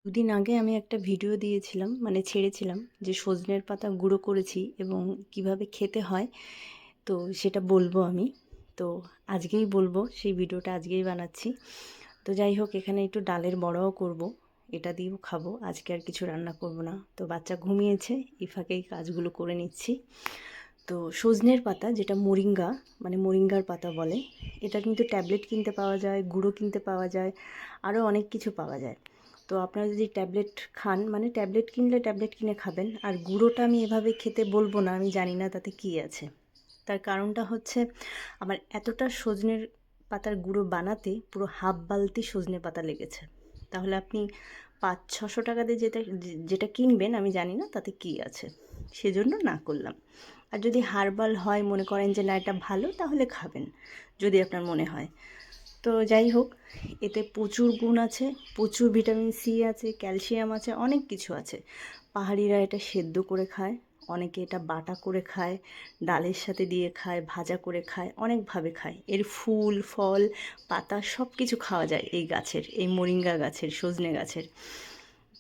দুদিন আগে আমি একটা ভিডিও দিয়েছিলাম, মানে ছেড়েছিলাম যে সজনের পাতা গুঁড়ো করেছি এবং কিভাবে খেতে হয়। তো সেটা বলবো আমি। তো আজকেই বলবো, সেই ভিডিওটা আজকেই বানাচ্ছি। তো যাই হোক, এখানে একটু ডালের বড়াও করব, এটা দিয়েও খাবো। আজকে আর কিছু রান্না করব না। তো বাচ্চা ঘুমিয়েছে, এই ফাঁকে এই কাজগুলো করে নিচ্ছি। তো সজনের পাতা, যেটা মোরিঙ্গা, মানে মোরিঙ্গার পাতা বলে, এটা কিন্তু ট্যাবলেট কিনতে পাওয়া যায়, গুঁড়ো কিনতে পাওয়া যায়, আরও অনেক কিছু পাওয়া যায়। তো আপনারা যদি ট্যাবলেট খান, মানে ট্যাবলেট কিনলে ট্যাবলেট কিনে খাবেন। আর গুঁড়োটা আমি এভাবে খেতে বলবো না, আমি জানি না তাতে কী আছে। তার কারণটা হচ্ছে, আমার এতটা সজনের পাতার গুঁড়ো বানাতে পুরো হাফ বালতি সজনে পাতা লেগেছে। তাহলে আপনি 500-600 টাকা দিয়ে যেটা যেটা কিনবেন, আমি জানি না তাতে কী আছে, সেজন্য না করলাম। আর যদি হার্বাল হয়, মনে করেন যে না এটা ভালো, তাহলে খাবেন যদি আপনার মনে হয়। তো যাই হোক, এতে প্রচুর গুণ আছে, প্রচুর ভিটামিন সি আছে, ক্যালসিয়াম আছে, অনেক কিছু আছে। পাহাড়িরা এটা সেদ্ধ করে খায়, অনেকে এটা বাটা করে খায়, ডালের সাথে দিয়ে খায়, ভাজা করে খায়, অনেকভাবে খায়। এর ফুল, ফল, পাতা সব কিছু খাওয়া যায় এই গাছের, এই মোরিঙ্গা গাছের, সজনে গাছের।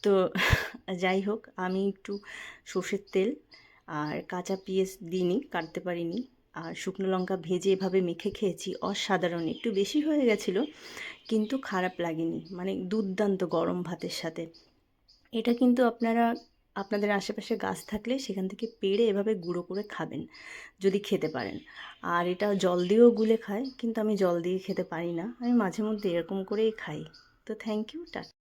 তো যাই হোক, আমি একটু সর্ষের তেল আর কাঁচা পেঁয়াজ দিইনি, কাটতে পারিনি, আর শুকনো লঙ্কা ভেজে এভাবে মেখে খেয়েছি। অসাধারণ, একটু বেশি হয়ে গেছিলো কিন্তু খারাপ লাগেনি, মানে দুর্দান্ত গরম ভাতের সাথে। এটা কিন্তু আপনারা আপনাদের আশেপাশে গাছ থাকলে সেখান থেকে পেড়ে এভাবে গুঁড়ো করে খাবেন, যদি খেতে পারেন। আর এটা জল দিয়েও গুলে খায়, কিন্তু আমি জল দিয়ে খেতে পারি না, আমি মাঝে মধ্যে এরকম করেই খাই। তো থ্যাংক ইউ, টাটা।